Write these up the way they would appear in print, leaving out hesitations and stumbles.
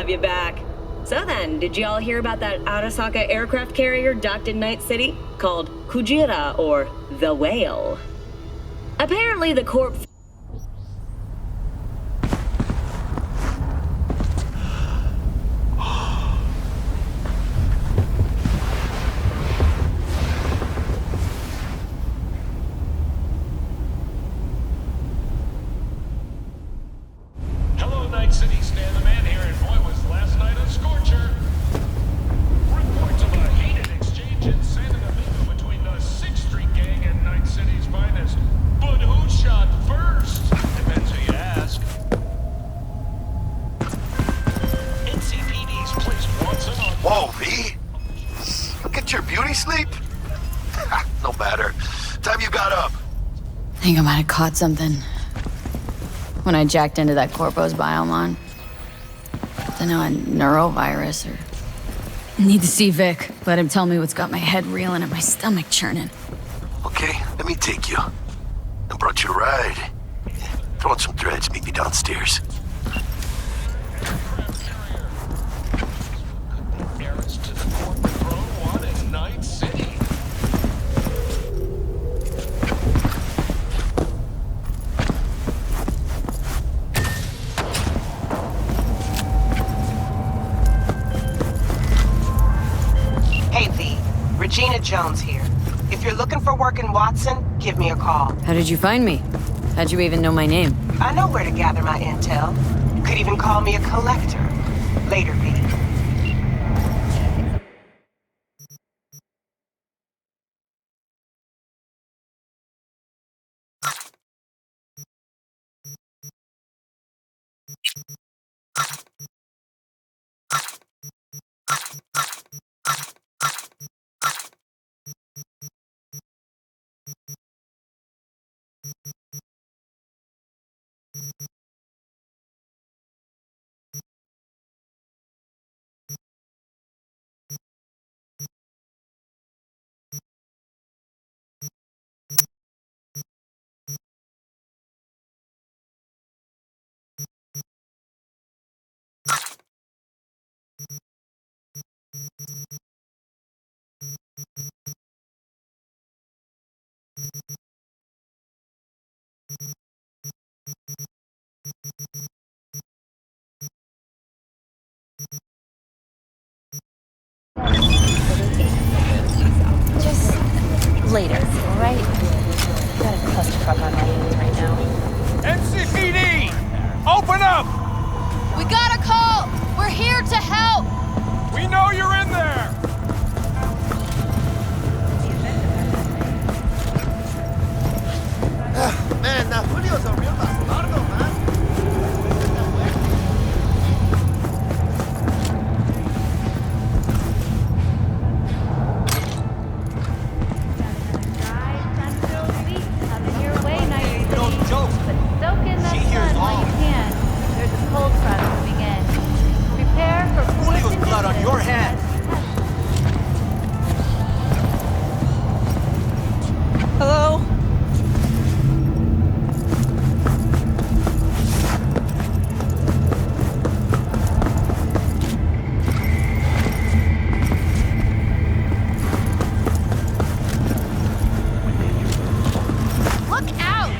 have you back. So then, did you all hear about that Arasaka aircraft carrier docked in Night City? Called Kujira, or the Whale. Apparently the Corp... Hello, Night City. Stan the Man here, and boy, was last night a scorcher. Reports of a heated exchange in Santa Domingo between the 6th Street Gang and Night City's finest. But who shot first? Depends who you ask. NCPD's placed Watson on... Whoa, V? Look at your beauty sleep. No matter. Time you got up. I think I might have caught something when I jacked into that Corpo's biomon. Don't know, a neurovirus or... Need to see Vic. Let him tell me what's got my head reeling and my stomach churning. Okay, let me take you. I brought you a ride. Throw on some threads, meet me downstairs. Heiress to the corporate throne, one in Night City. Hey, V. Regina Jones here. If you're looking for work in Watson, give me a call. How did you find me? How'd you even know my name? I know where to gather my intel. You could even call me a collector. Later, V. Just later, all right? Got a clusterfuck on my hands right now. NCPD! Open up! We got a call! We're here to help! We know you're in there! Man, that Julio's a real bastardo, man. Hello? Look out!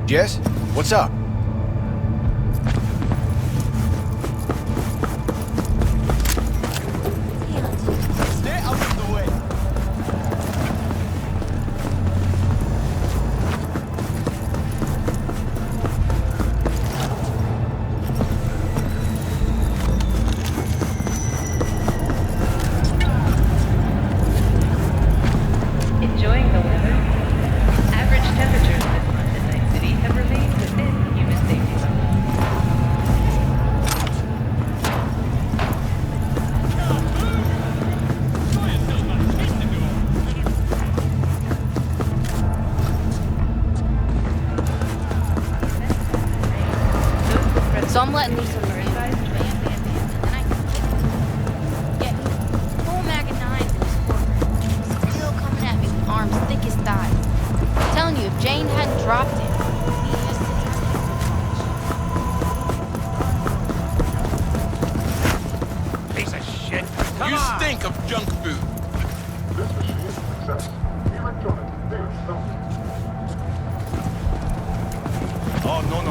Jess, what's up? Stay out of the way. Enjoying the weather? Average temperatures this month in Night City have remained within human safety levels. So I'm letting loose on the ring. Bam, bam, bam. And then I get full mag of 9s in his quarter. Still coming at me with arms thick as thighs. I'm telling you, if Jane hadn't dropped him, he just Hey,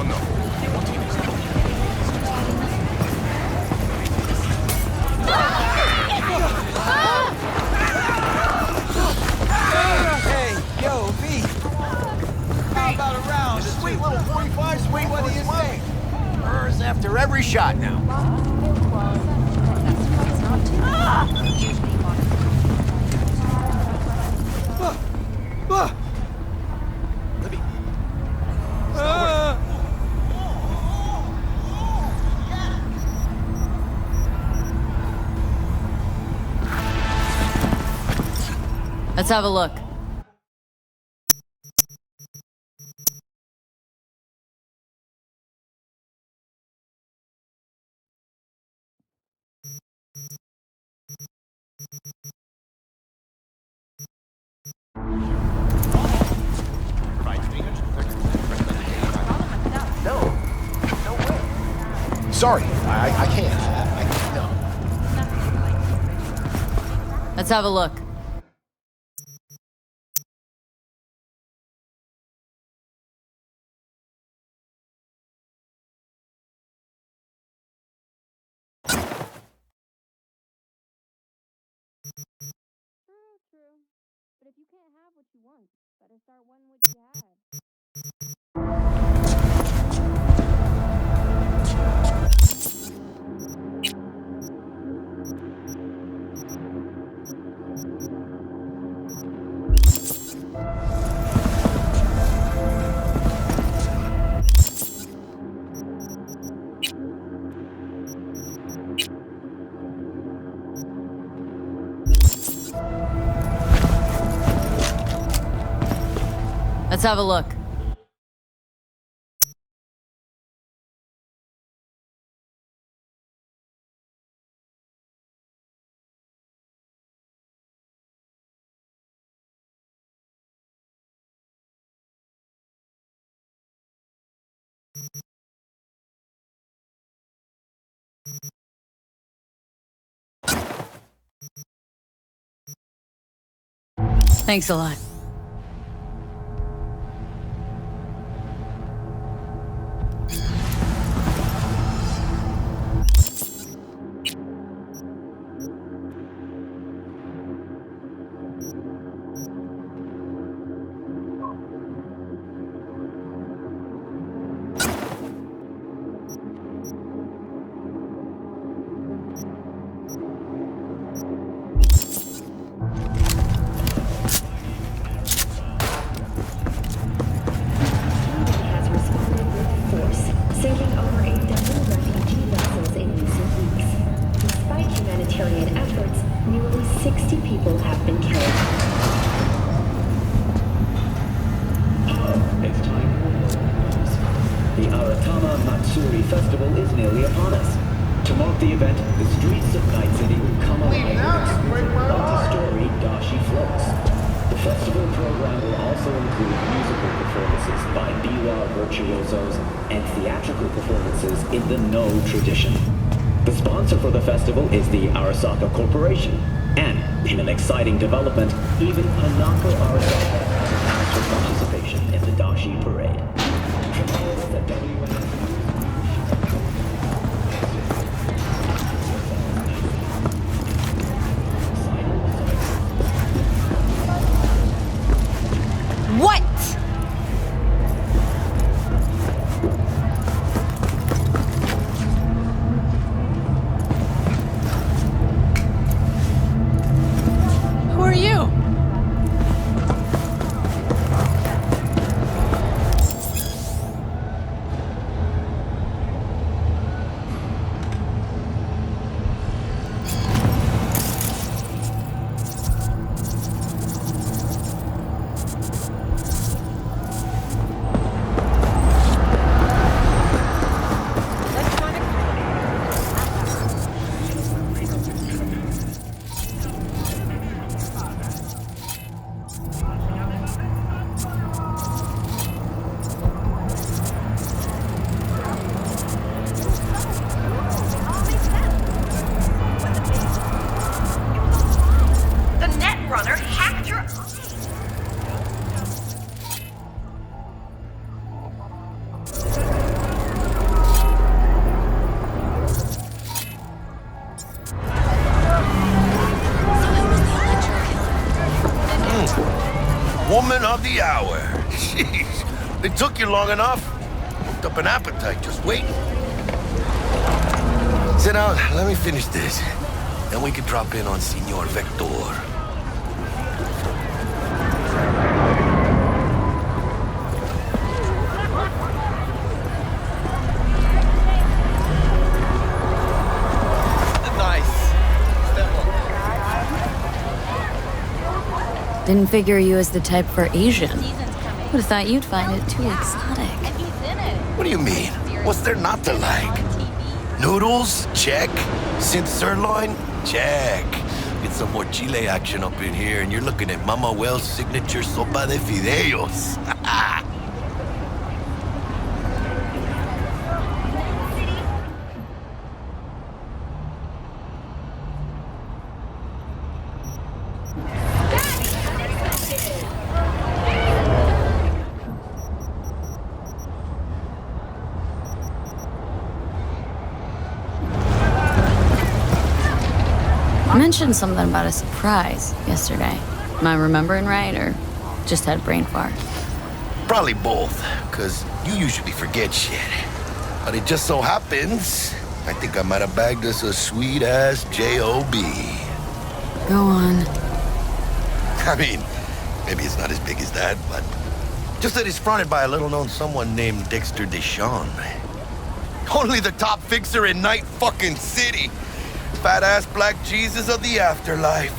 yo, V. How about a round? Sweet little 45, sweet, what do you say? Hers after every shot now. Libby. Let's have a look. Sorry, I can't. No. Let's have a look. True. But if you can't have what you want, better start wanting what you had. Let's have a look. Thanks a lot. Has responded with force, sinking over a dozen refugee vessels in recent weeks. Despite humanitarian efforts, nearly 60 people have been killed. It's time for more news. The Aratama Matsuri Festival is nearly upon us. To mark the event, the streets of Night City will come alive with exquisite multi-story dashi floats. The festival program will also include musical performances by biwa virtuosos and theatrical performances in the No tradition. The sponsor for the festival is the Arasaka Corporation, and in an exciting development, even Hanako Arasaka has announced her participation in the Dashi Parade. Tomorrow, the WNS What? Who are you? woman of the hour. Jeez, it took you long enough. Worked up an appetite just waiting. Sit down, let me finish this. Then we can drop in on Senor Vector. Didn't figure you as the type for Asian. Would've thought you'd find it too exotic. What do you mean? What's there not to like? Noodles? Check. Synth sirloin? Check. Get some more Chile action up in here, and you're looking at Mama Wells' signature sopa de fideos. Mentioned something about a surprise yesterday. Am I remembering right, or just had a brain fart? Probably both, because you usually forget shit. But it just so happens, I think I might have bagged us a sweet-ass J.O.B. Go on. I mean, maybe it's not as big as that, but just that it's fronted by a little-known someone named Dexter Deshawn. Only the top fixer in Night fucking City. Fat-ass black Jesus of the afterlife.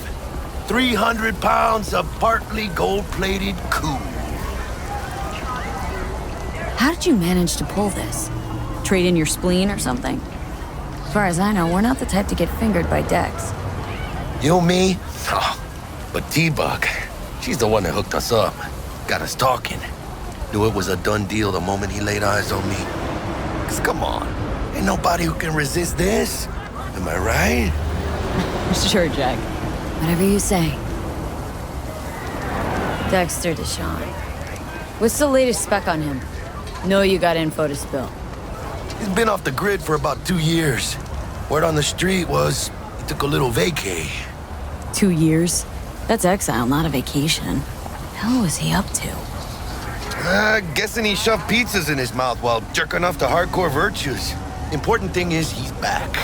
300 pounds of partly gold-plated cool. How did you manage to pull this? Trade in your spleen or something? As far as I know, we're not the type to get fingered by Dex. You, me? Oh, but T-Bug, she's the one that hooked us up. Got us talking. Knew it was a done deal the moment he laid eyes on me. 'Cause come on, ain't nobody who can resist this. Am I right? Sure, Jack. Whatever you say. Dexter Deshawn. What's the latest spec on him? Know you got info to spill. He's been off the grid for about 2 years. Word on the street was he took a little vacay. 2 years? That's exile, not a vacation. Hell was he up to? Guessing he shoved pizzas in his mouth while jerking off to hardcore virtues. Important thing is he's back.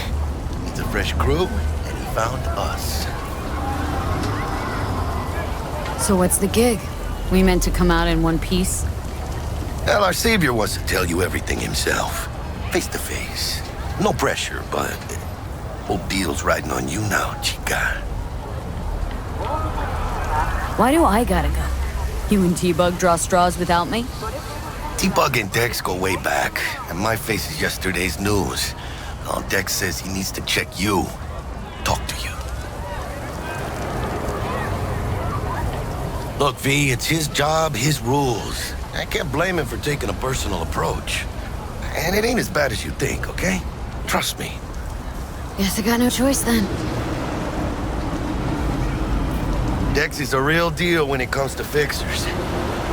It's a fresh crew, and he found us. So what's the gig? We meant to come out in one piece? Well, our savior wants to tell you everything himself. Face to face. No pressure, but whole deal's riding on you now, chica. Why do I gotta go? You and T-Bug draw straws without me? T-Bug and Dex go way back, and my face is yesterday's news. Now Dex says he needs to check you, talk to you. Look, V, it's his job, his rules. I can't blame him for taking a personal approach. And it ain't as bad as you think, okay? Trust me. Guess I got no choice then. Dex is a real deal when it comes to fixers.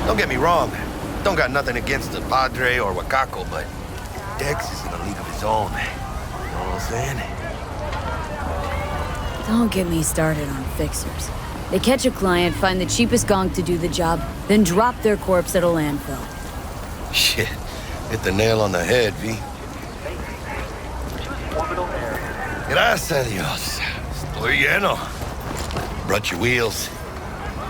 Don't get me wrong. Don't got nothing against the Padre or Wakako, but Dex is in a league of his own. You know what I'm saying? Don't get me started on fixers. They catch a client, find the cheapest gonk to do the job, then drop their corpse at a landfill. Shit. Hit the nail on the head, V. Gracias a Dios. Estoy lleno. Brought your wheels.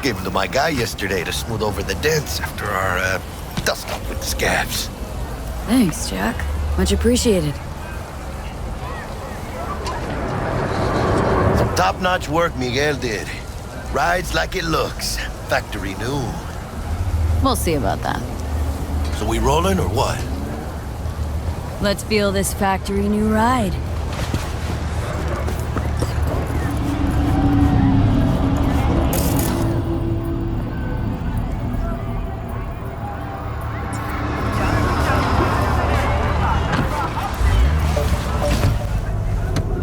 Gave them to my guy yesterday to smooth over the dents after our, dust-up with the scabs. Thanks, Jack. Much appreciated. Some top-notch work Miguel did. Rides like it looks. Factory new. We'll see about that. So we rolling or what? Let's feel this factory new ride.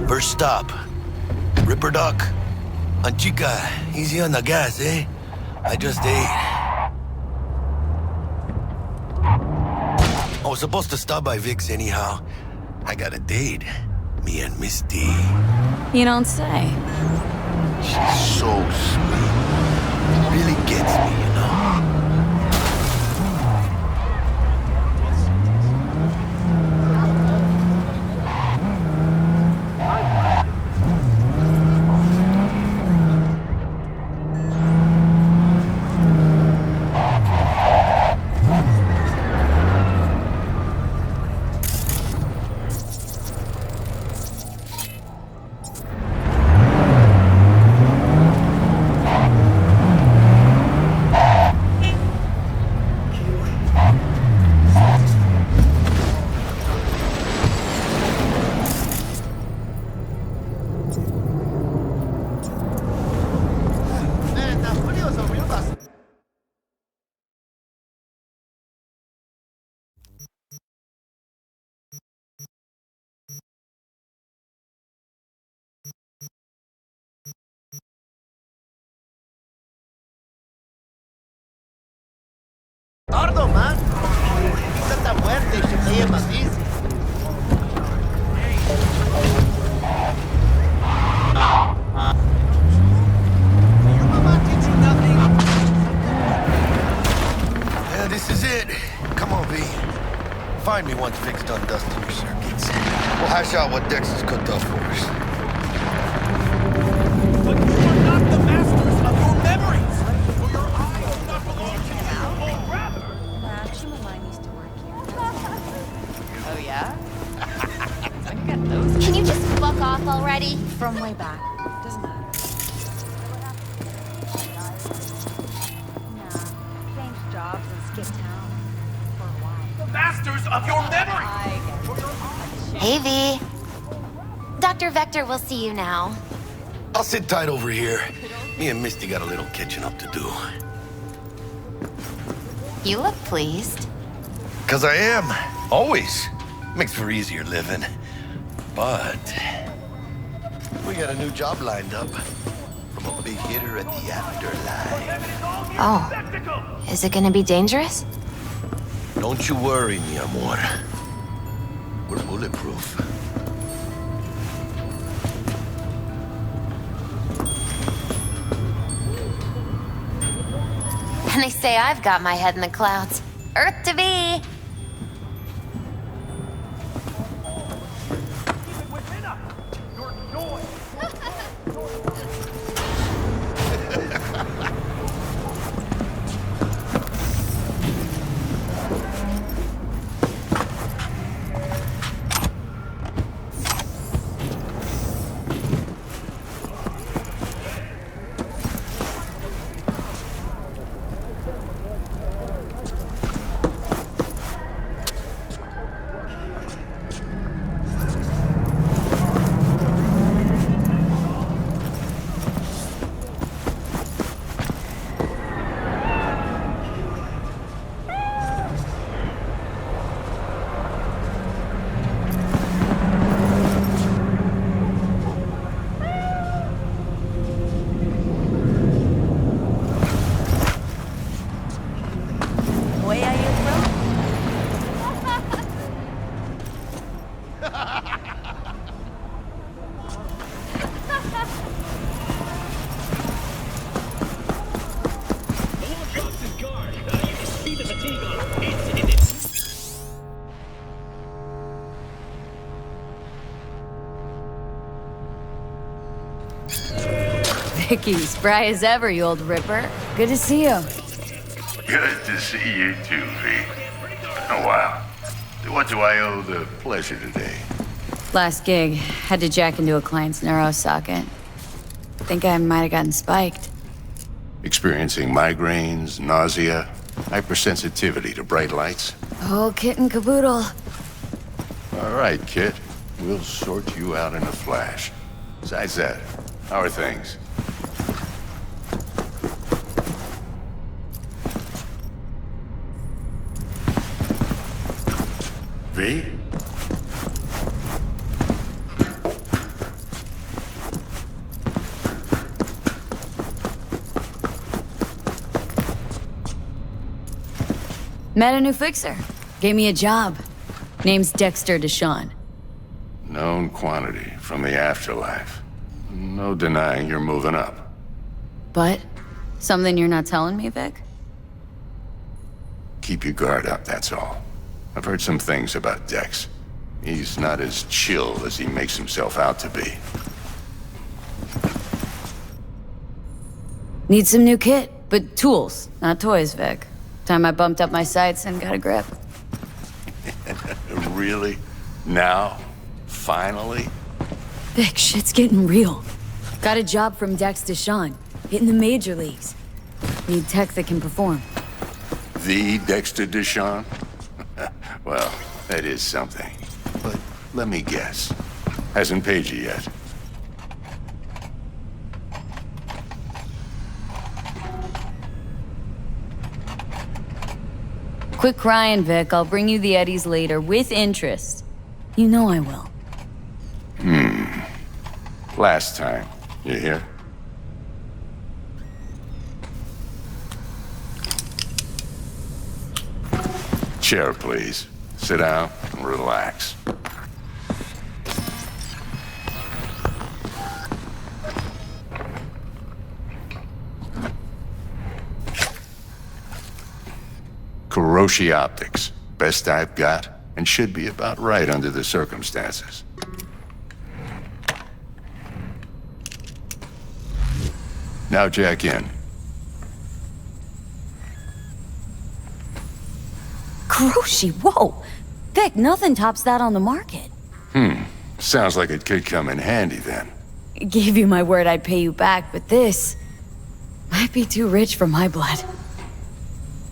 First stop. Ripper Duck. And chica, easy on the gas, eh? I just ate. I was supposed to stop by Vic's anyhow. I got a date. Me and Miss D. You don't say. She's so sweet. Really gets me, you know? Maria más easy. Your mama teach you nothing? Yeah, this is it. Come on, V. Find me once Vic's done dusting your circuits. We'll hash out what Dex has cooked up for us. But you are not the masters of your memories! For your eyes do not belong to you! Oh, rather! Actually, my mind used to work here. Oh yeah? I got those. Can you just fuck off already? From way back. Doesn't matter. Nah. Changed jobs and skipped town. For a while. The masters of your memories! Hey, V. Dr. Vector will see you now. I'll sit tight over here. Me and Misty got a little catching up to do. You look pleased. 'Cause I am. Always. Makes for easier living. But we got a new job lined up from a big hitter at the afterlife. Oh. Is it gonna be dangerous? Don't you worry, mi amor. We're bulletproof. And they say I've got my head in the clouds. Earth to be. Vicky, spry as ever, you old ripper. Good to see you. Good to see you too, V. Oh, wow. To what do I owe the pleasure today? Last gig, had to jack into a client's neuro socket. Think I might have gotten spiked. Experiencing migraines, nausea, hypersensitivity to bright lights? Oh, kit and caboodle. All right, Kit. We'll sort you out in a flash. Besides that, how are things? V? Met a new fixer. Gave me a job. Name's Dexter Deshawn. Known quantity from the afterlife. No denying you're moving up. But? Something you're not telling me, Vic? Keep your guard up, that's all. I've heard some things about Dex. He's not as chill as he makes himself out to be. Need some new kit, but tools, not toys, Vic. Time I bumped up my sights and got a grip. Really? Now? Finally? Vic, shit's getting real. Got a job from Dex Deshawn, hitting the major leagues. Need tech that can perform. The Dexter Deshawn? Well, that is something. But let me guess. Hasn't paid you yet. Quit crying, Vic. I'll bring you the eddies later, with interest. You know I will. Last time. You hear? Chair, please. Sit down and relax. Kuroshi Optics. Best I've got, and should be about right under the circumstances. Now jack in. Kuroshi, whoa! Vic, nothing tops that on the market. Sounds like it could come in handy then. Gave you my word I'd pay you back, but this might be too rich for my blood.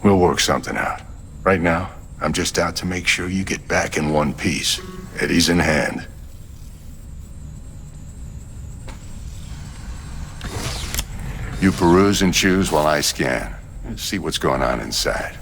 We'll work something out. Right now, I'm just out to make sure you get back in one piece. Eddie's in hand. You peruse and choose while I scan. See what's going on inside.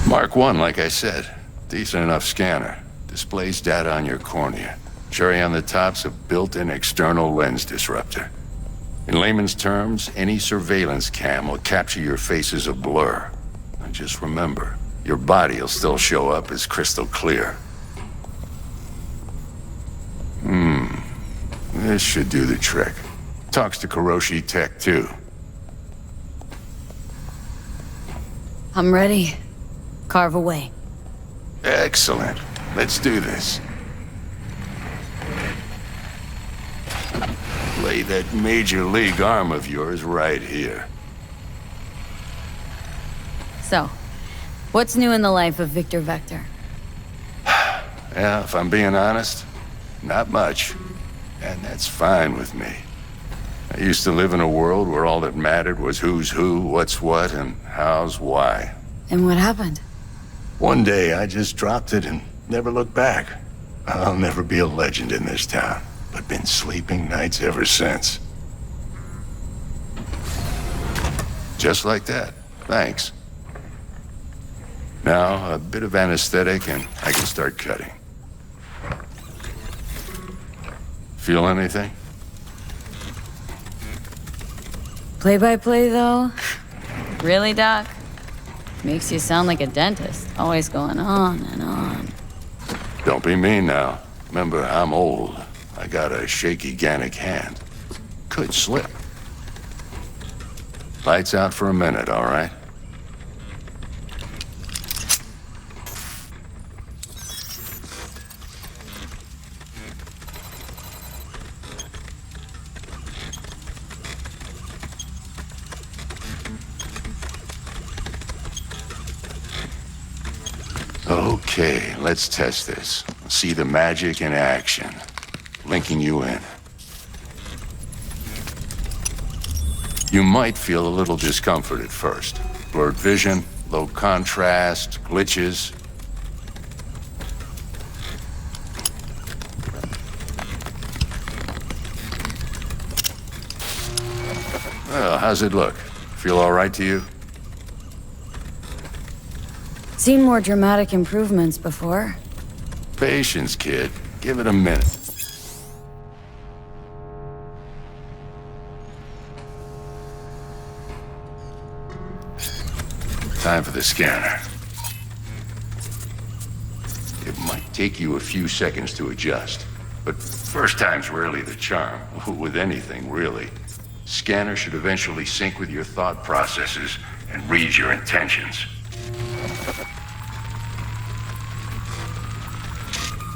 Mark 1, like I said. Decent enough scanner. Displays data on your cornea. Cherry on the top's a built-in external lens disruptor. In layman's terms, any surveillance cam will capture your face as a blur. And just remember, your body will still show up as crystal clear. This should do the trick. Talks to Kuroshi Tech, too. I'm ready. Carve away. Excellent. Let's do this. Lay that major league arm of yours right here. So, what's new in the life of Victor Vector? Yeah, if I'm being honest, not much. And that's fine with me. I used to live in a world where all that mattered was who's who, what's what, and how's why. And what happened? One day, I just dropped it and never looked back. I'll never be a legend in this town, but been sleeping nights ever since. Just like that. Thanks. Now, a bit of anesthetic and I can start cutting. Feel anything? Play-by-play, though? Really, Doc? Makes you sound like a dentist, always going on and on. Don't be mean now. Remember, I'm old. I got a shaky Gannic hand. Could slip. Lights out for a minute, all right? Okay, let's test this. See the magic in action. Linking you in. You might feel a little discomfort at first. Blurred vision, low contrast, glitches. Well, how's it look? Feel all right to you? Seen more dramatic improvements before. Patience, kid. Give it a minute. Time for the scanner. It might take you a few seconds to adjust, but first time's rarely the charm, with anything, really. Scanner should eventually sync with your thought processes and read your intentions.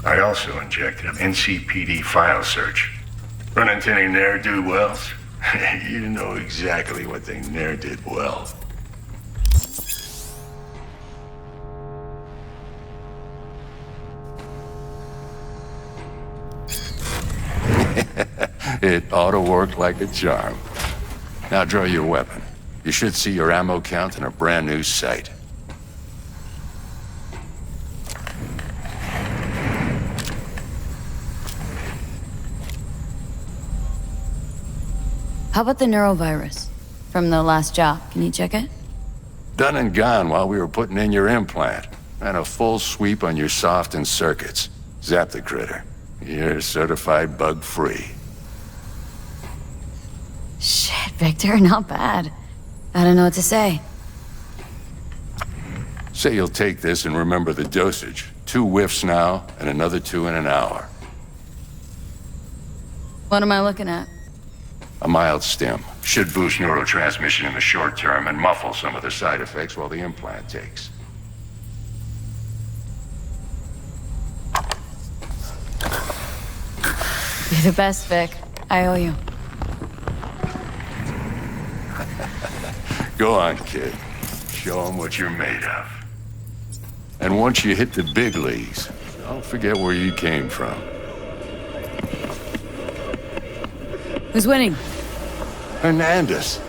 I also injected an NCPD file search. Run into any ne'er-do-wells? You know exactly what they ne'er did well. It ought to work like a charm. Now draw your weapon. You should see your ammo count in a brand new sight. How about the neurovirus? From the last job, can you check it? Done and gone while we were putting in your implant. And a full sweep on your soft and circuits. Zap the critter. You're certified bug-free. Shit, Victor, not bad. I don't know what to say. Say you'll take this and remember the dosage. 2 whiffs now, and another 2 in an hour. What am I looking at? A mild stim. Should boost neurotransmission in the short term and muffle some of the side effects while the implant takes. You're the best, Vic. I owe you. Go on, kid. Show them what you're made of. And once you hit the big leagues, don't forget where you came from. Who's winning? Hernandez.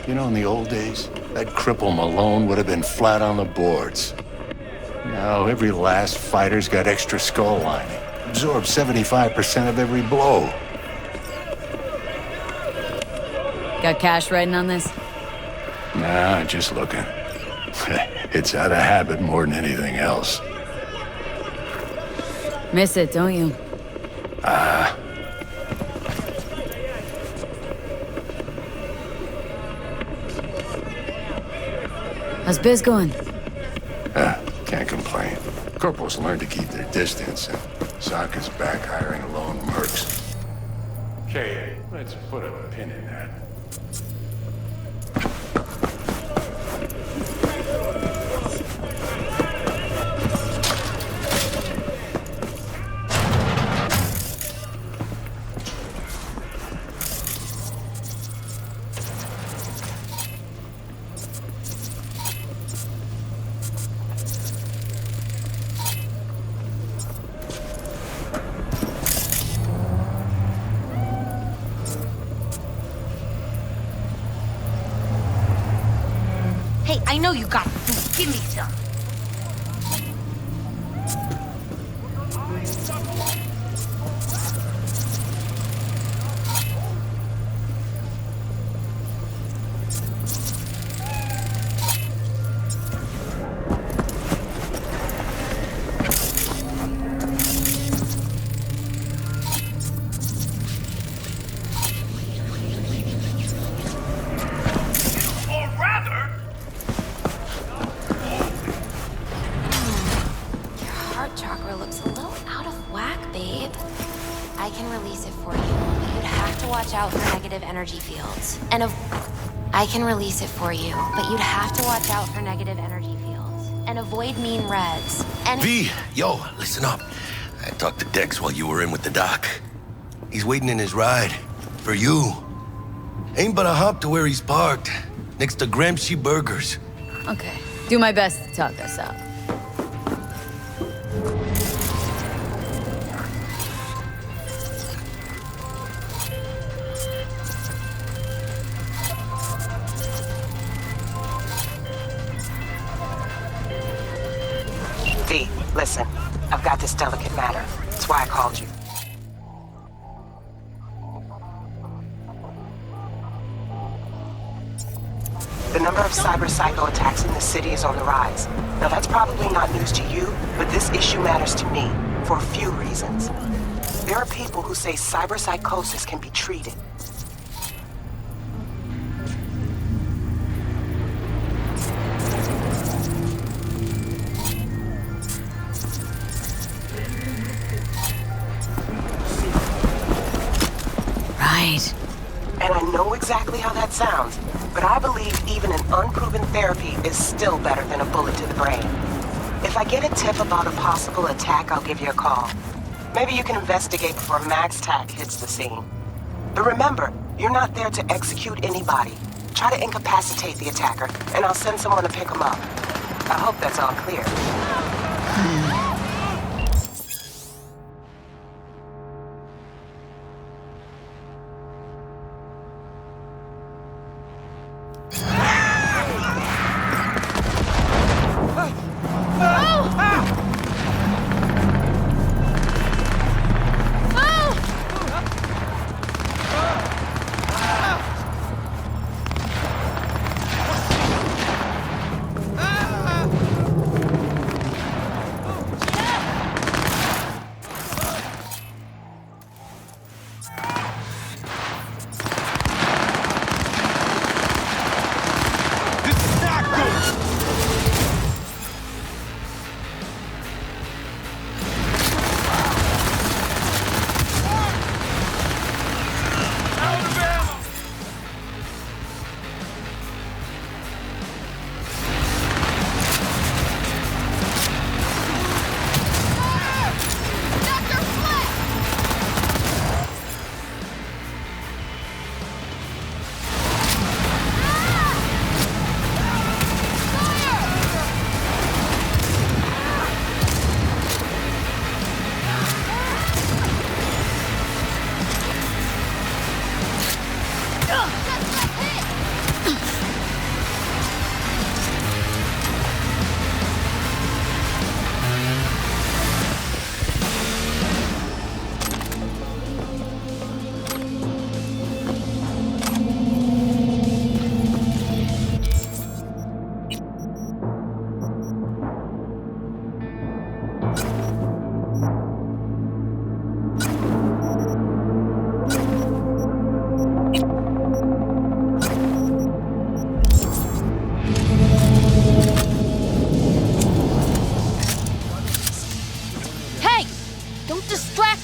You know, in the old days, that cripple Malone would have been flat on the boards. Now, every last fighter's got extra skull lining. Absorbs 75% of every blow. Got cash writing on this? Nah, just looking. It's out of habit more than anything else. Miss it, don't you? How's biz going? Can't complain. Corporals learn to keep their distance, and Sokka's back hiring lone mercs. Okay, let's put a pin in that. Hey, I know you got food. Give me some. negative energy fields. I can release it for you, but you'd have to watch out for negative energy fields. And avoid mean reds. And V, yo, listen up. I talked to Dex while you were in with the doc. He's waiting in his ride. For you. Ain't but a hop to where he's parked. Next to Gramsci Burgers. Okay. Do my best to talk us out. V, listen. I've got this delicate matter. That's why I called you. The number of cyber-psycho attacks in the city is on the rise. Now that's probably not news to you, but this issue matters to me for a few reasons. There are people who say cyberpsychosis can be treated. Right. And I know exactly how that sounds, but I believe even an unproven therapy is still better than a bullet to the brain. If I get a tip about a possible attack, I'll give you a call. Maybe you can investigate before MaxTac hits the scene. But remember, you're not there to execute anybody. Try to incapacitate the attacker, and I'll send someone to pick him up. I hope that's all clear.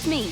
me!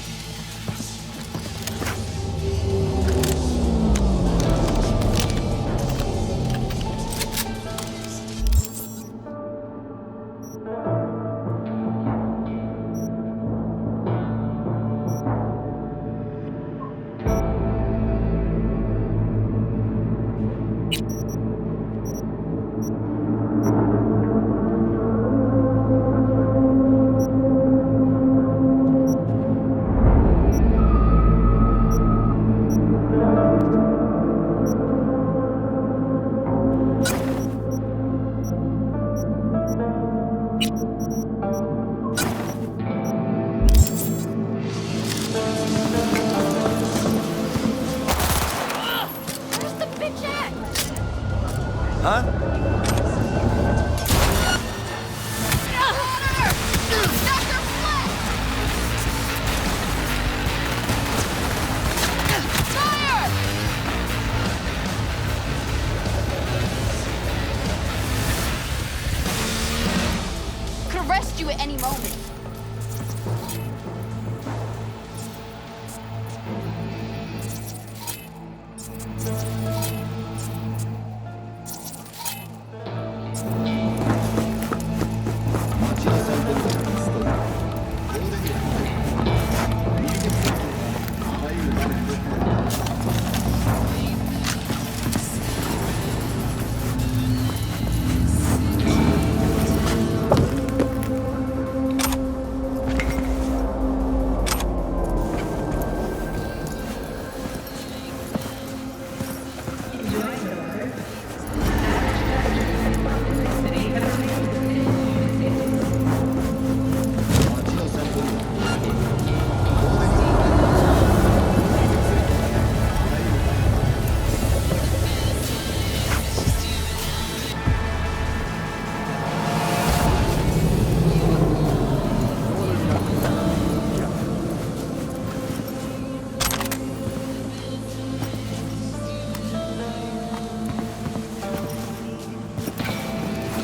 You at any moment.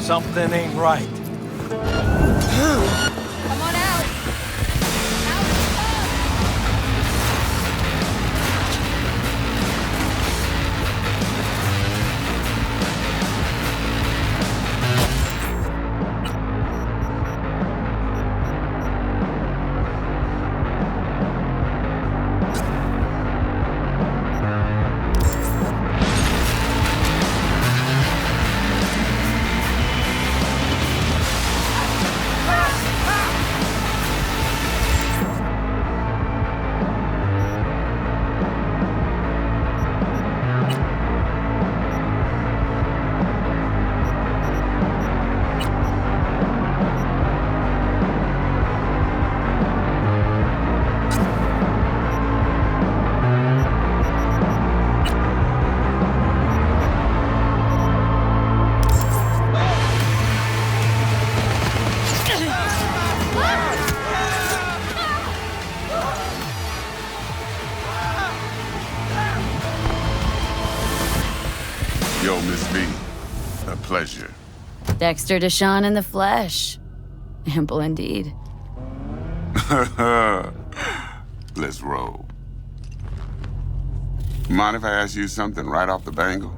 Something ain't right. Come on out. Yo, Miss V. A pleasure. Dexter Deshawn in the flesh. Ample indeed. Let's roll. Mind if I ask you something right off the bangle?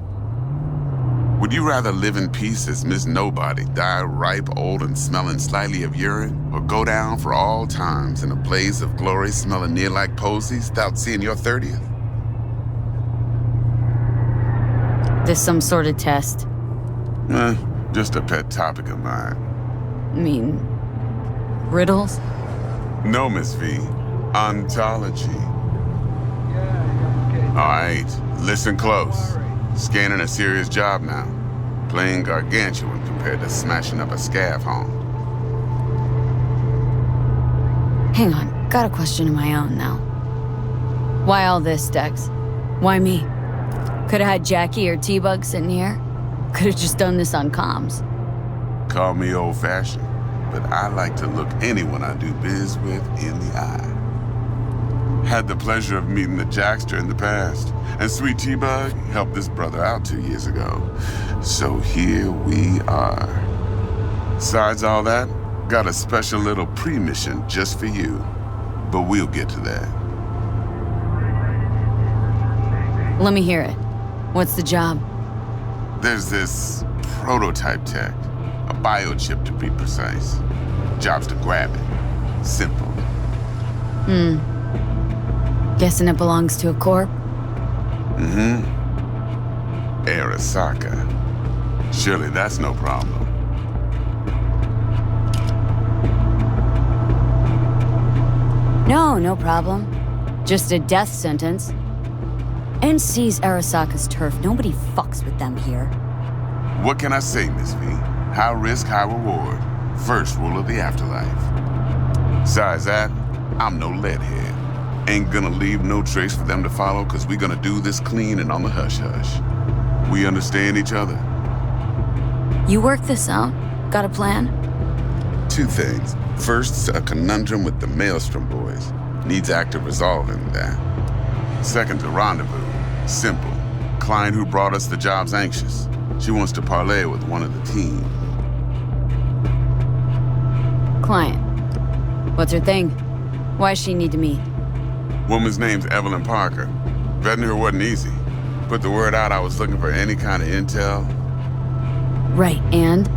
Would you rather live in peace as Miss Nobody, die ripe, old, and smelling slightly of urine, or go down for all times in a blaze of glory smelling near like posies without seeing your 30th? This some sort of test? Just a pet topic of mine. I mean, riddles? No, Miss V. Ontology. All right, listen close. Scanning a serious job now. Playing gargantuan compared to smashing up a scav home. Hang on, got a question of my own now. Why all this, Dex? Why me? Could've had Jackie or T-Bug sitting here. Could've just done this on comms. Call me old-fashioned, but I like to look anyone I do biz with in the eye. Had the pleasure of meeting the Jackster in the past, and sweet T-Bug helped this brother out 2 years ago. So here we are. Besides all that, got a special little pre-mission just for you. But we'll get to that. Let me hear it. What's the job? There's this prototype tech, a biochip to be precise. Job's to grab it. Simple. Guessing it belongs to a corp? Arasaka. Surely that's no problem. No problem. Just a death sentence. NC's Arasaka's turf. Nobody fucks with them here. What can I say, Miss V? High risk, high reward. First rule of the afterlife. Besides that, I'm no leadhead. Ain't gonna leave no trace for them to follow, cause we gonna do this clean and on the hush-hush. We understand each other. You work this out? Got a plan? Two things. First, a conundrum with the Maelstrom boys. Needs active resolving that. Second, a rendezvous. Simple. Client who brought us the job's anxious. She wants to parlay with one of the team. Client. What's her thing? Why's she need to meet? Woman's name's Evelyn Parker. Vetting her wasn't easy. Put the word out I was looking for any kind of intel. Right, and?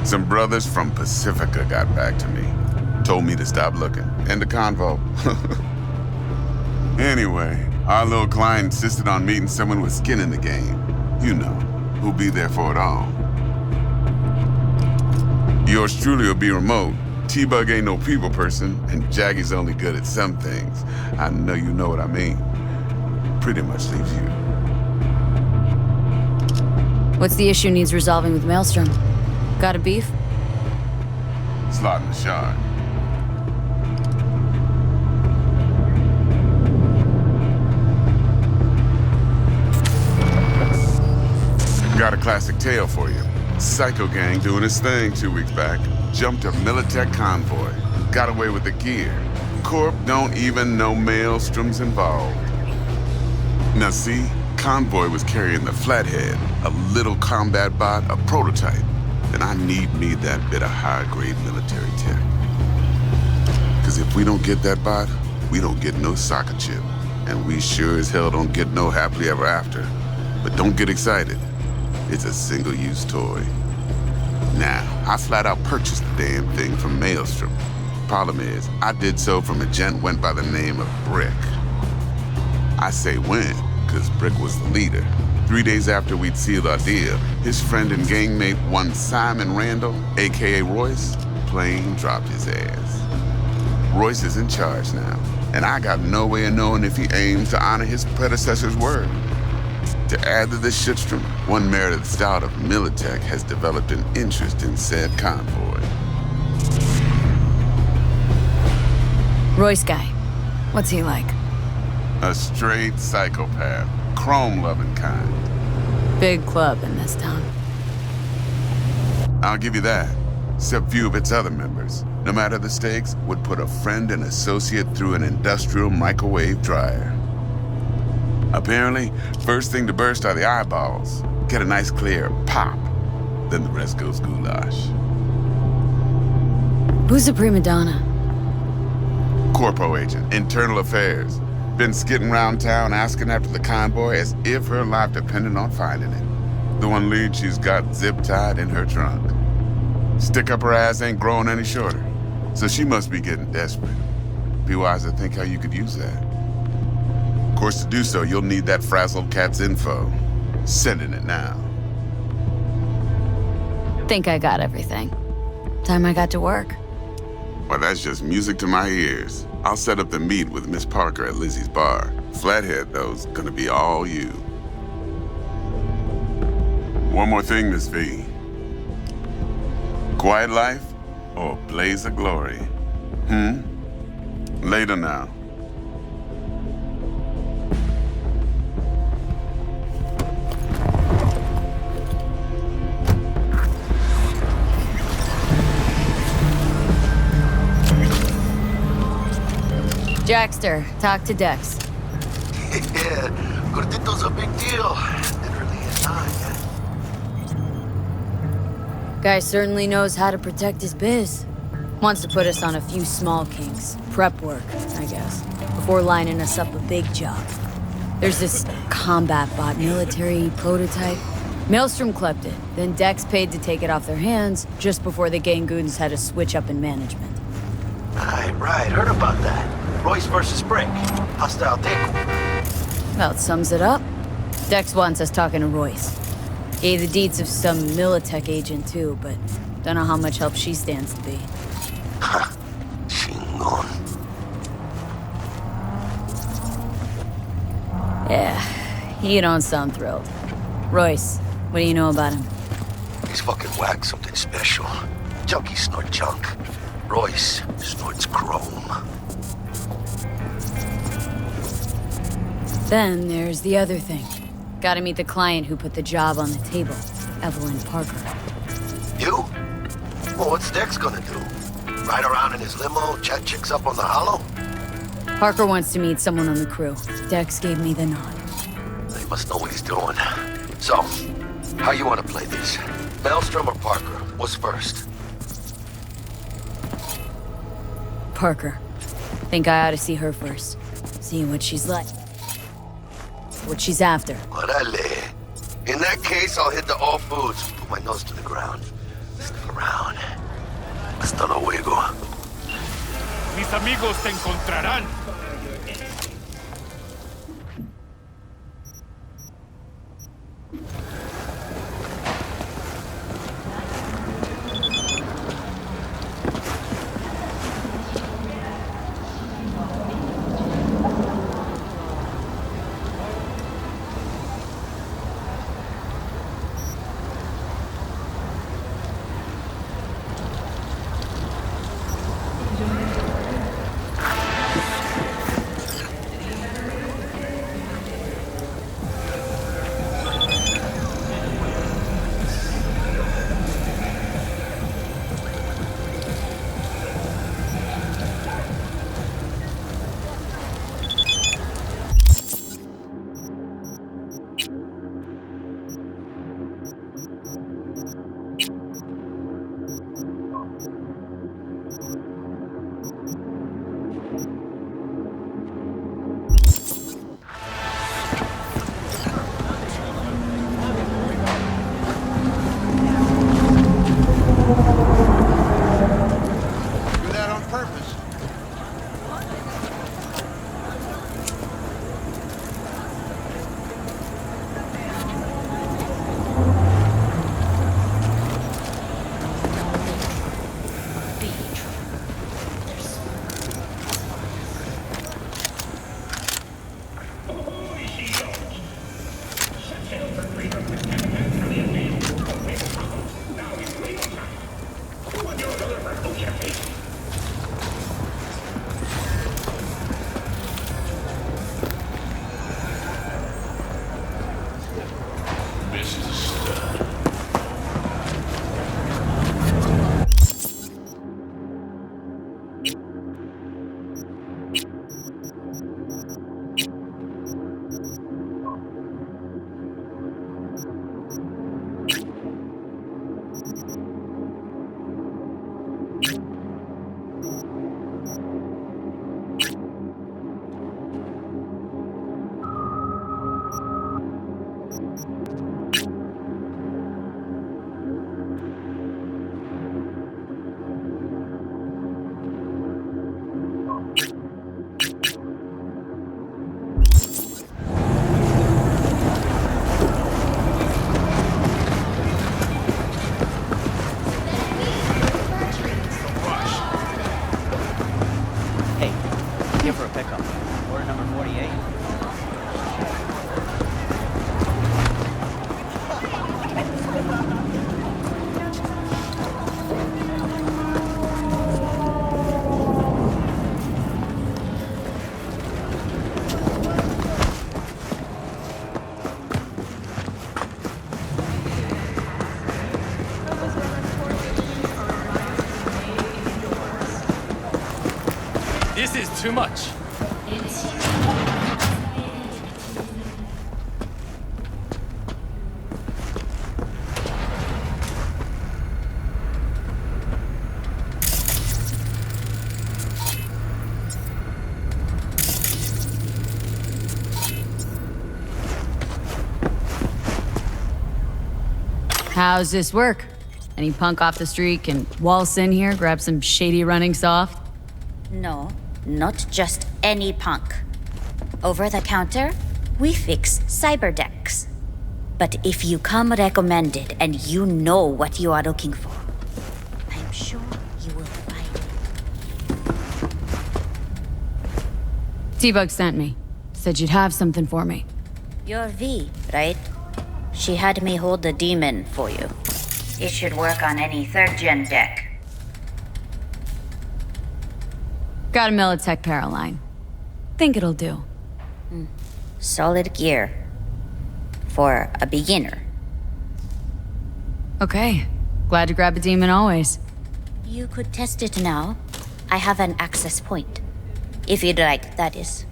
Some brothers from Pacifica got back to me. Told me to stop looking. End of convo. Anyway, our little client insisted on meeting someone with skin in the game. You know, who'll be there for it all. Yours truly will be remote. T-Bug ain't no people person, and Jaggie's only good at some things. I know you know what I mean. Pretty much leaves you. What's the issue needs resolving with Maelstrom? Got a beef? Slot in the shard. Got a classic tale for you. Psycho gang doing his thing 2 weeks back. Jumped a Militech convoy. Got away with the gear. Corp don't even know Maelstrom's involved. Now see, convoy was carrying the Flathead, a little combat bot, a prototype. then I need me that bit of high-grade military tech. Because if we don't get that bot, we don't get no soccer chip. And we sure as hell don't get no happily ever after. But don't get excited. It's a single-use toy. Now, I flat out purchased the damn thing from Maelstrom. Problem is, I did so from a gent went by the name of Brick. I say when, because Brick was the leader. 3 days after we'd sealed our deal, his friend and gangmate, one Simon Randall, a.k.a. Royce, plain dropped his ass. Royce is in charge now, and I got no way of knowing if he aims to honor his predecessor's word. To add to this shitstrom, one merited stout of Militech has developed an interest in said convoy. Royce guy. What's he like? A straight psychopath. Chrome-loving kind. Big club in this town. I'll give you that. Except few of its other members, no matter the stakes, would put a friend and associate through an industrial microwave dryer. Apparently, first thing to burst are the eyeballs. Get a nice clear pop. Then the rest goes goulash. Who's the prima donna? Corpo agent, internal affairs. Been skidding around town asking after the convoy as if her life depended on finding it. The one lead she's got zip-tied in her trunk. Stick up her ass ain't growing any shorter. So she must be getting desperate. Be wise to think how you could use that. Of course, to do so, you'll need that frazzled cat's info. Sending it now. Think I got everything. Time I got to work. Well, that's just music to my ears. I'll set up the meet with Miss Parker at Lizzie's bar. Flathead, though's gonna be all you. One more thing, Miss V. Quiet life or blaze of glory? Later now. Jackster, talk to Dex. Yeah, Gordito's a big deal. Literally and not. Guy certainly knows how to protect his biz. Wants to put us on a few small kinks. Prep work, I guess. Before lining us up a big job. There's this combat bot military prototype. Maelstrom clept it. Then Dex paid to take it off their hands just before the Gangoons had a switch up in management. Right. Heard about that. Royce versus Brick. Hostile takeover. Well, it sums it up. Dex wants us talking to Royce. Gave the deets of some Militech agent too, but don't know how much help she stands to be. Ha. Chingon. Yeah, you don't sound thrilled. Royce, what do you know about him? He's fucking whack, something special. Junkies snort junk. Royce snorts chrome. Then there's the other thing. Gotta meet the client who put the job on the table, Evelyn Parker. You? Well, what's Dex gonna do? Ride around in his limo, chat chicks up on the hollow? Parker wants to meet someone on the crew. Dex gave me the nod. He must know what he's doing. So, how you want to play this? Maelstrom or Parker? What's first? Parker. Think I ought to see her first. See what she's like. What she's after. Orale. In that case, I'll hit the all foods. Put my nose to the ground. Stick around. Hasta luego. Mis amigos te encontrarán. Hey, here for a pickup. Order number 48. This is too much. How's this work? Any punk off the street can waltz in here, grab some shady running soft? No, not just any punk. Over the counter, we fix cyber decks. But if you come recommended and you know what you are looking for, I'm sure you will find it. T-Bug sent me. Said you'd have something for me. You're V, right? She had me hold the demon for you. It should work on any 3rd-gen deck. Got a Militech Paraline. Think it'll do. Solid gear. For a beginner. Okay. Glad to grab a demon always. You could test it now. I have an access point. If you'd like, that is.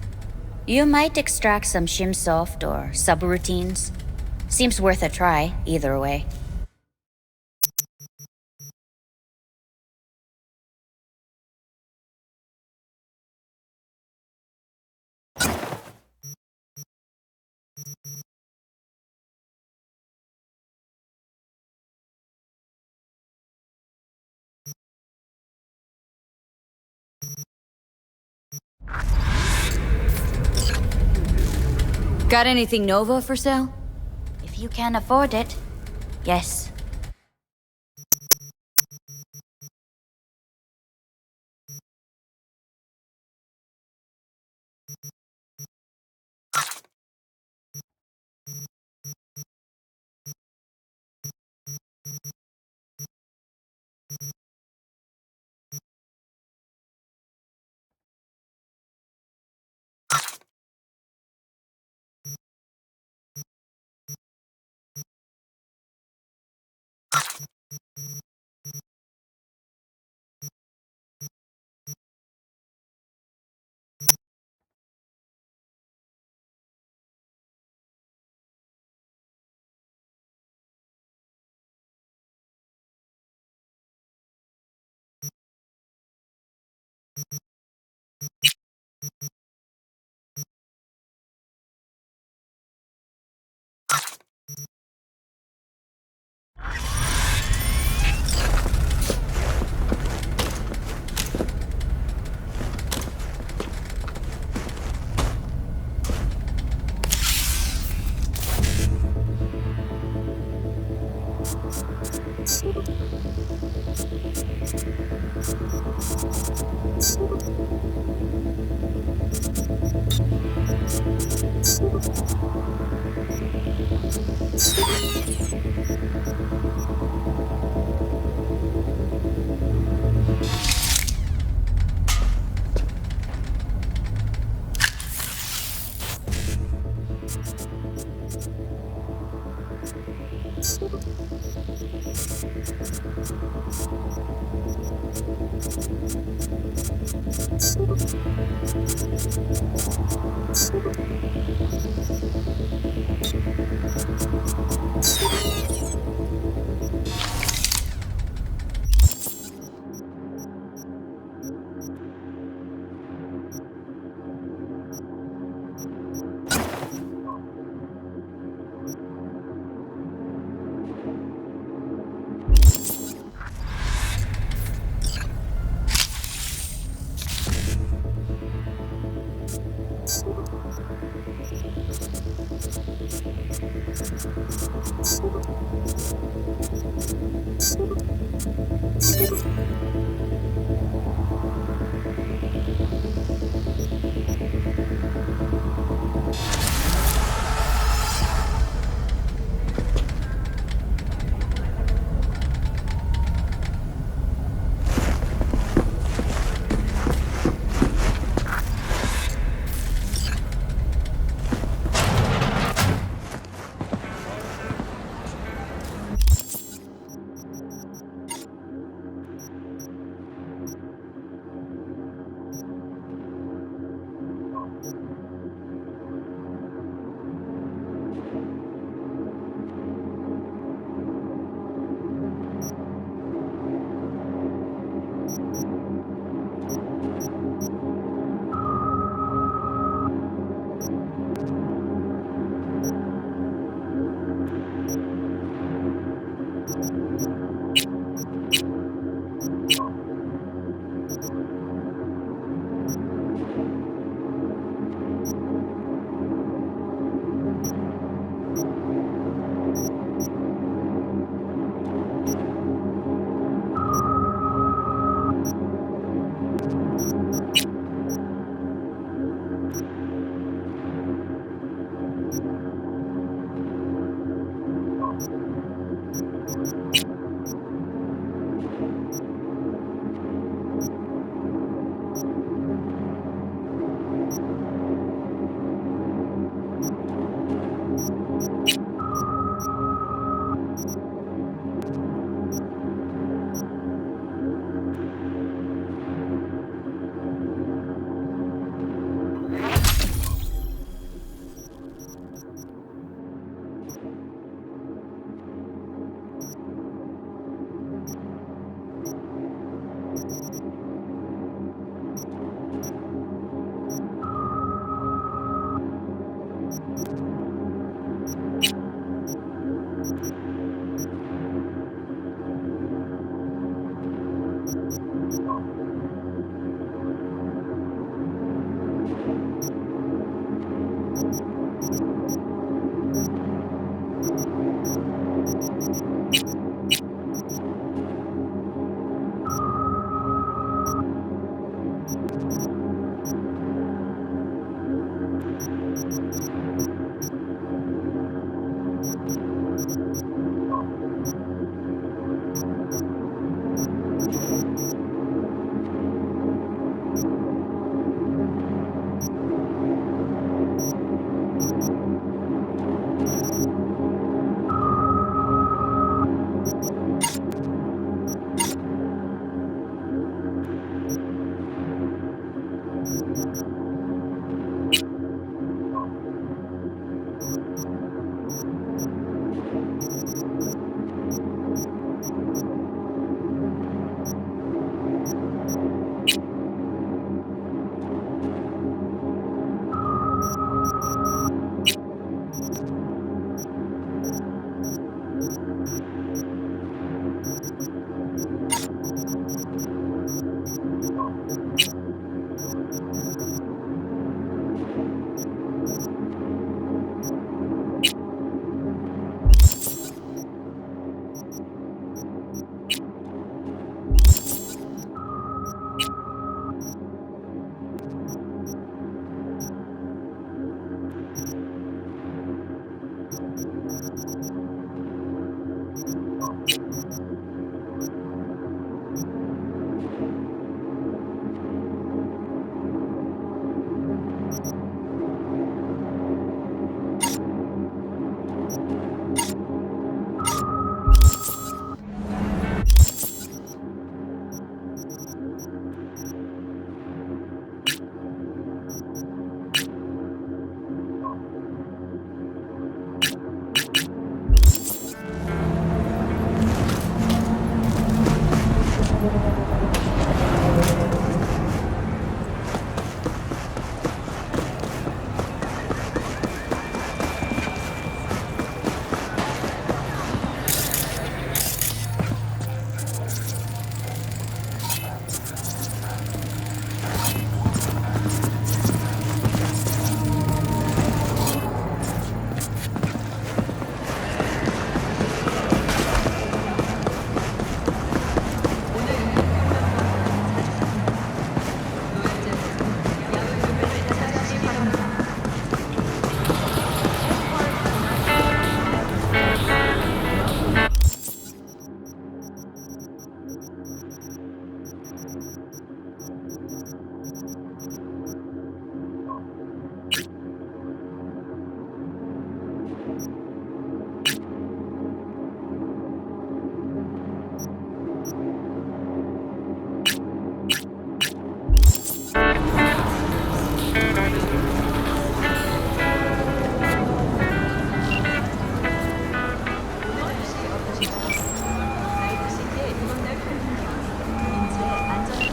You might extract some shimsoft or subroutines. Seems worth a try, either way. Got anything Nova for sale? If you can afford it, yes.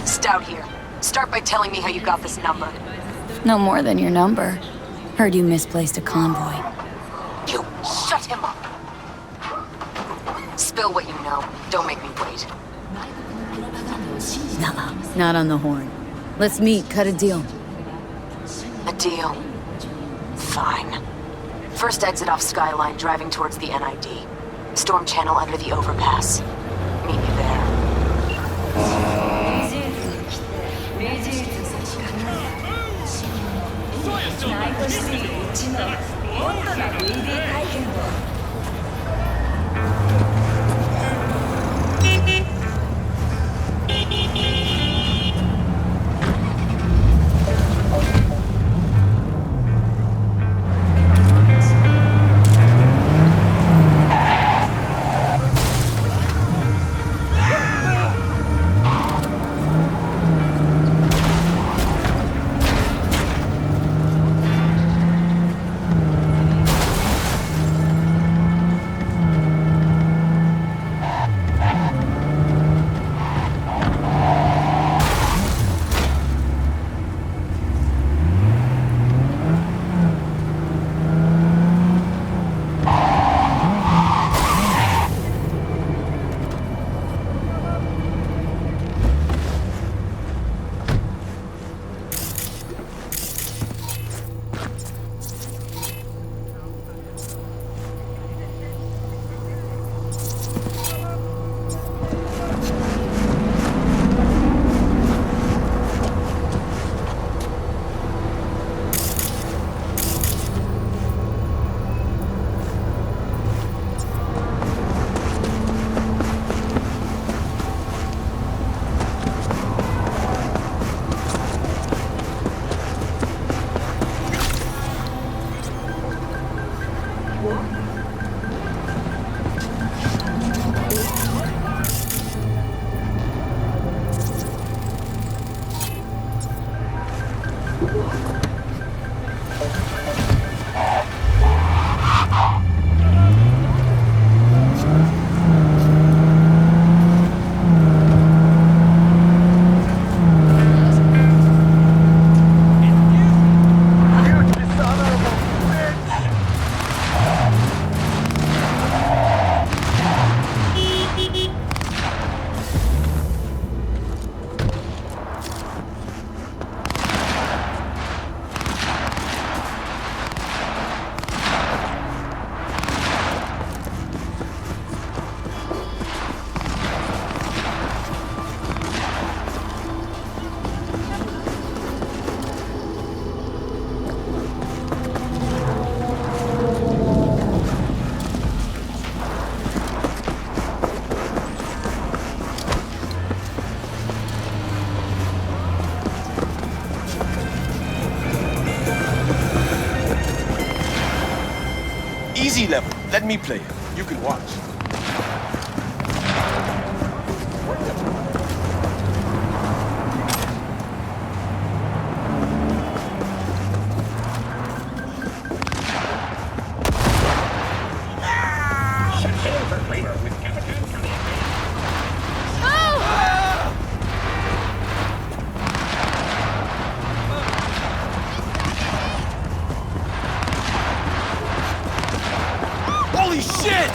Stout here. Start by telling me how you got this number. No more than your number. Heard you misplaced a convoy. You shut him up. Spill what you know. Don't make me wait. Nah, not on the horn. Let's meet, cut a deal. A deal. Fine. First exit off Skyline, driving towards the NID. Storm channel under the overpass. Meet me there. Easy level. Let me play it. You can watch. Holy shit!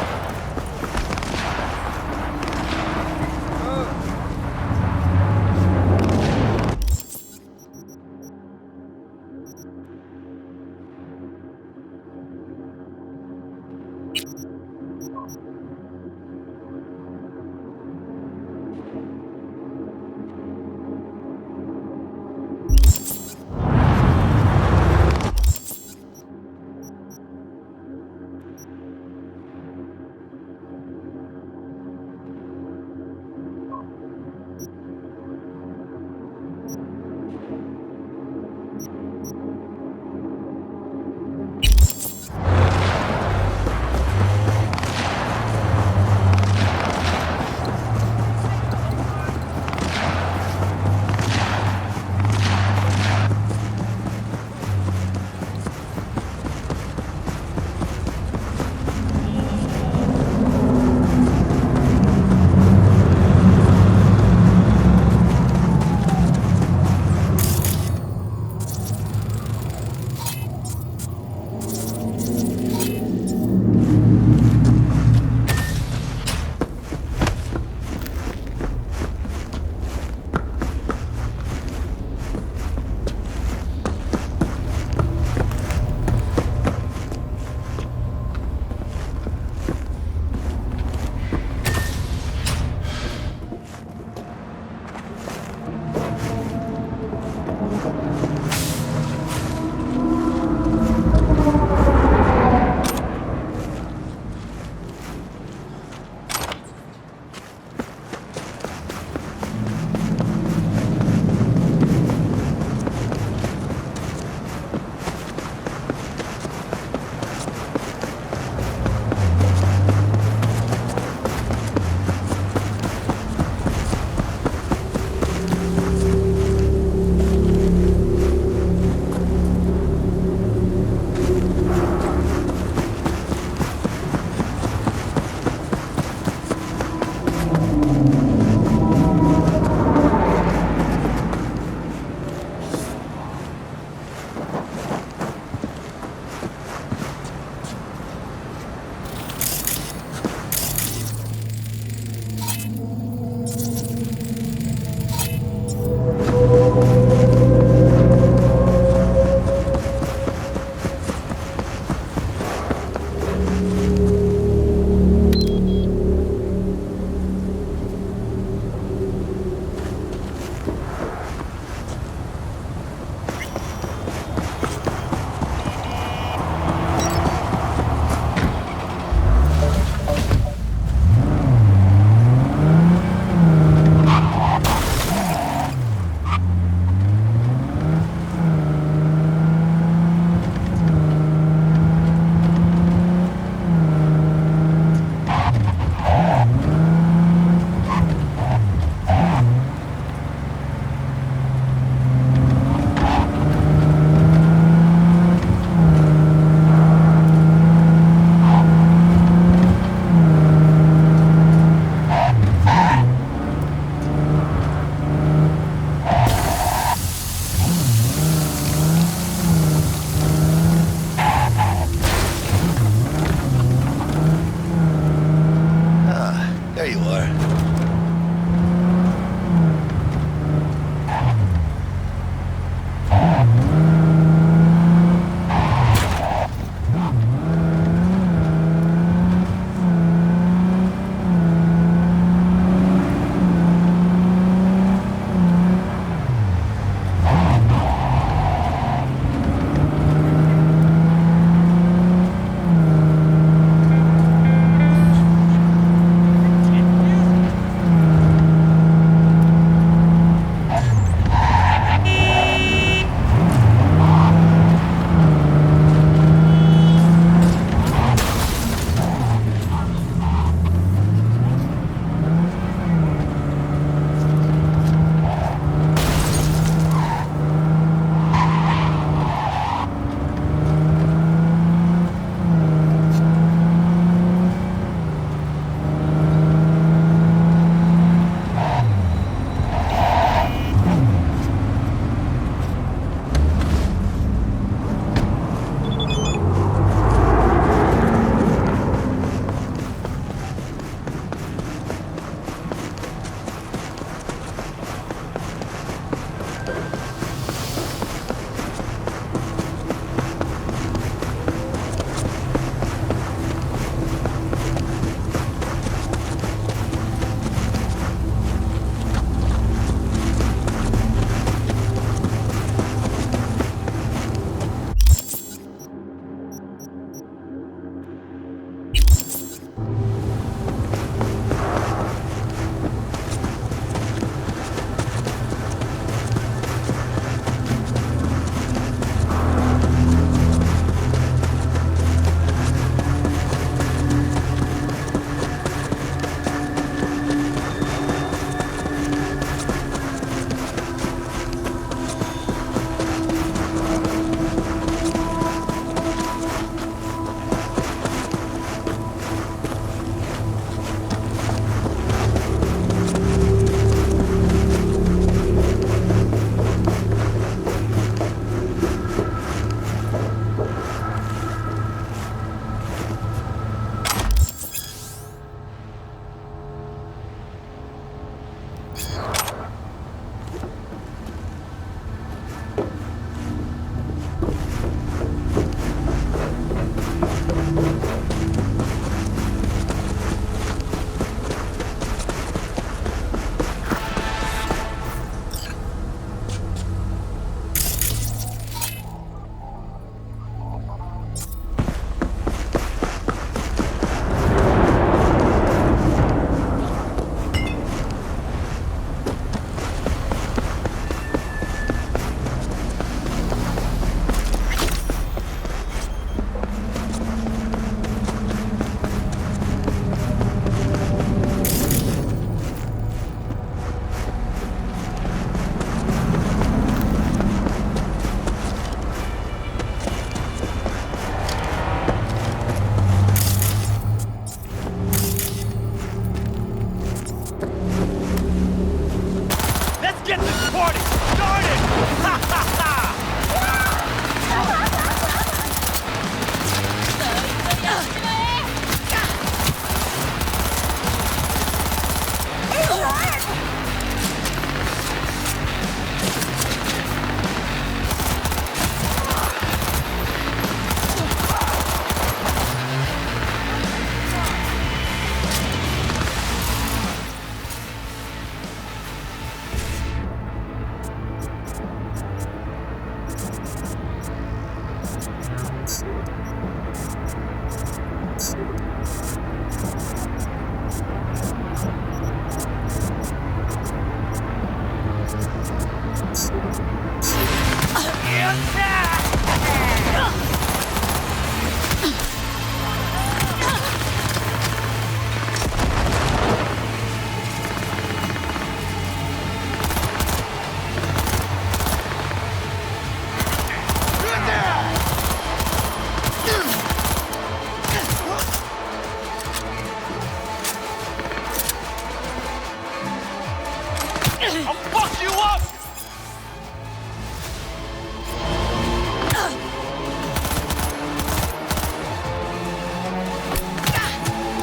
I'll fuck you up!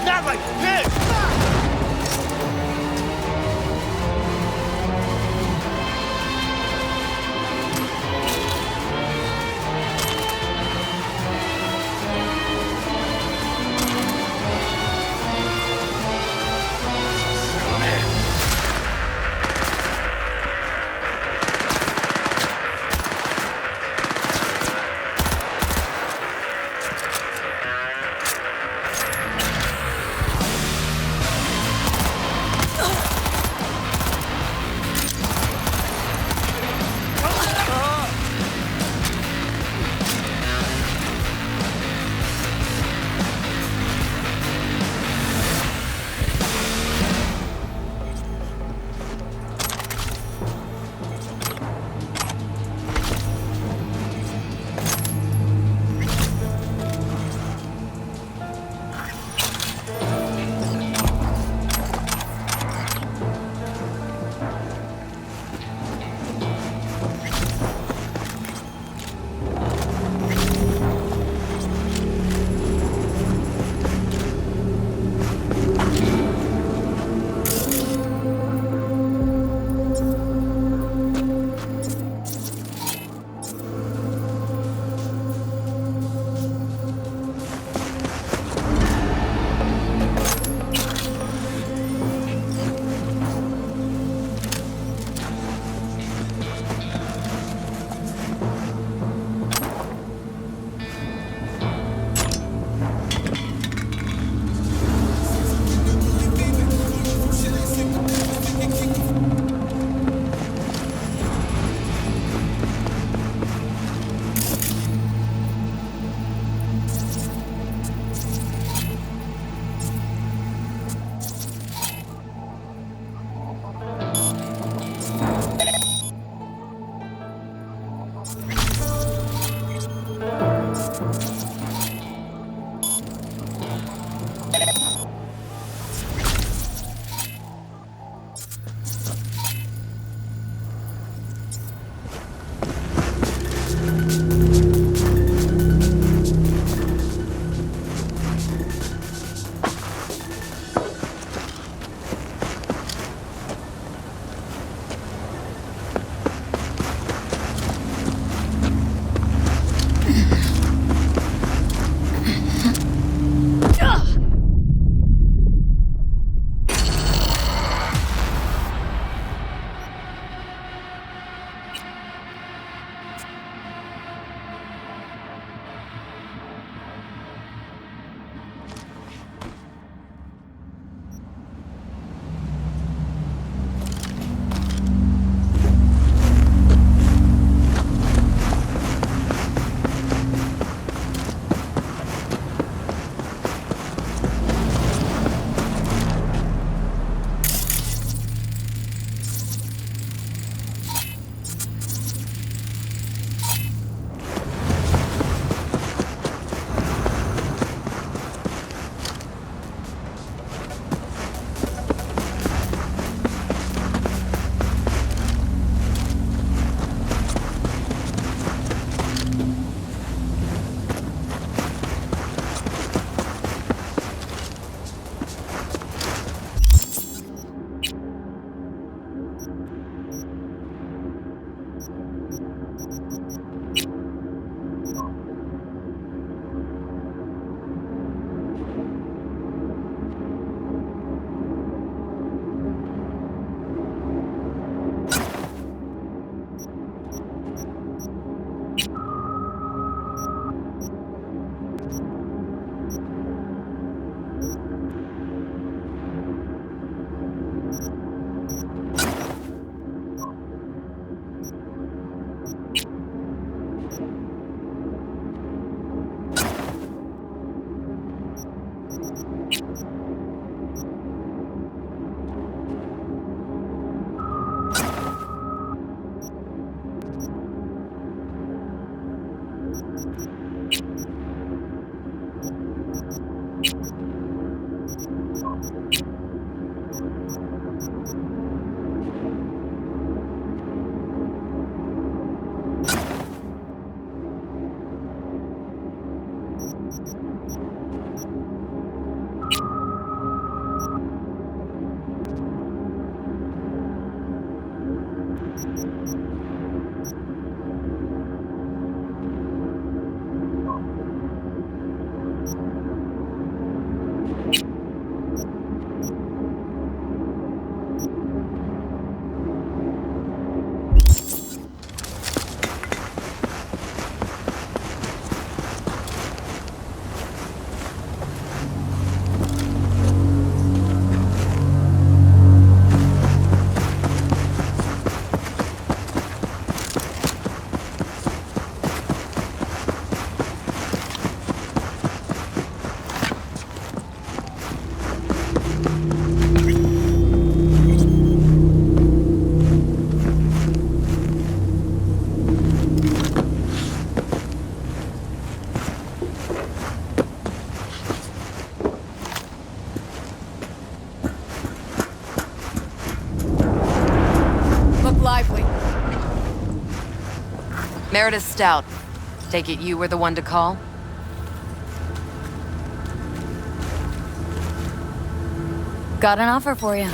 Not like this! Meredith Stout. Take it you were the one to call? Got an offer for you.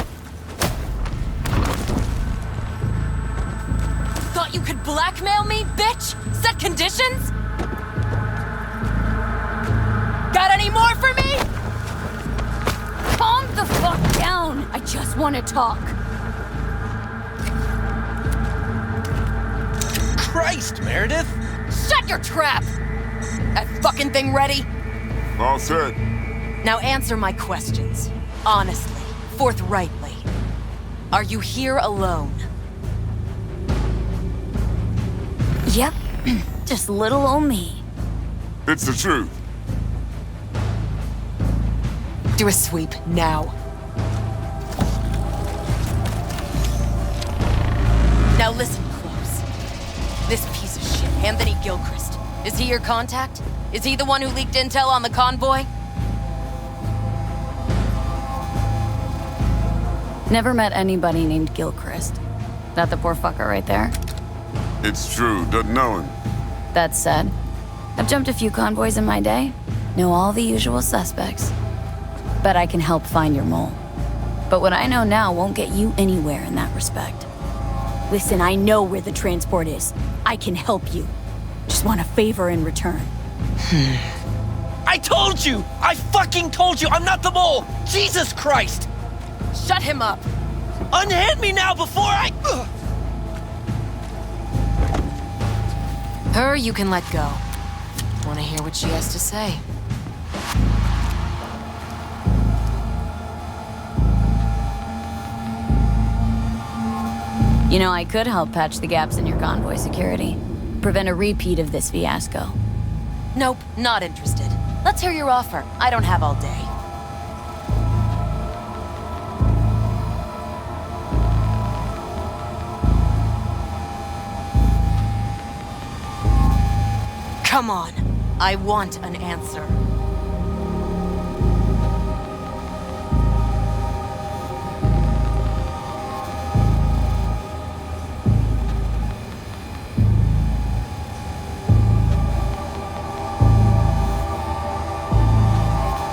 Thought you could blackmail me, bitch? Set conditions? Got any more for me? Calm the fuck down. I just want to talk. Christ, Meredith! Shut your trap! That fucking thing ready? All set. Now answer my questions. Honestly, forthrightly. Are you here alone? Yep. Just little old me. It's the truth. Do a sweep, now. Now listen close. This piece of shit, Anthony Gilchrist. Is he your contact? Is he the one who leaked intel on the convoy? Never met anybody named Gilchrist. That the poor fucker right there? It's true, doesn't know him. That said, I've jumped a few convoys in my day. Know all the usual suspects. Bet I can help find your mole. But what I know now won't get you anywhere in that respect. Listen, I know where the transport is. I can help you. Just want a favor in return. I told you! I fucking told you! I'm not the mole! Jesus Christ! Shut him up! Unhand me now before I... Her you can let go. Want to hear what she has to say? You know, I could help patch the gaps in your convoy security. Prevent a repeat of this fiasco. Nope, not interested. Let's hear your offer. I don't have all day. Come on. I want an answer.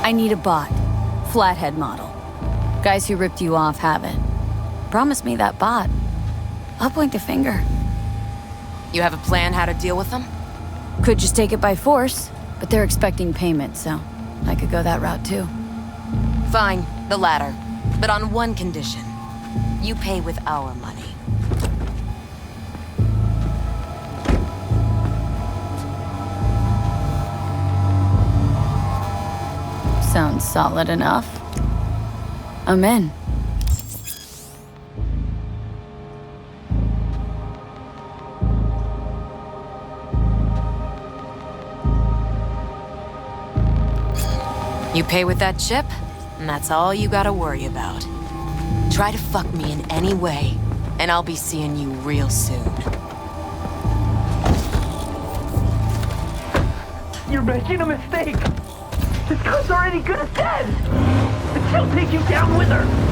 I need a bot. Flathead model. Guys who ripped you off have it. Promise me that bot. I'll point the finger. You have a plan how to deal with them? Could just take it by force, but they're expecting payment, so I could go that route too. Fine, the latter. But on one condition. You pay with our money. Sounds solid enough. I'm in. You pay with that chip, and that's all you gotta worry about. Try to fuck me in any way, and I'll be seeing you real soon. You're making a mistake! This gun's already good as dead! It's She'll take you down with her!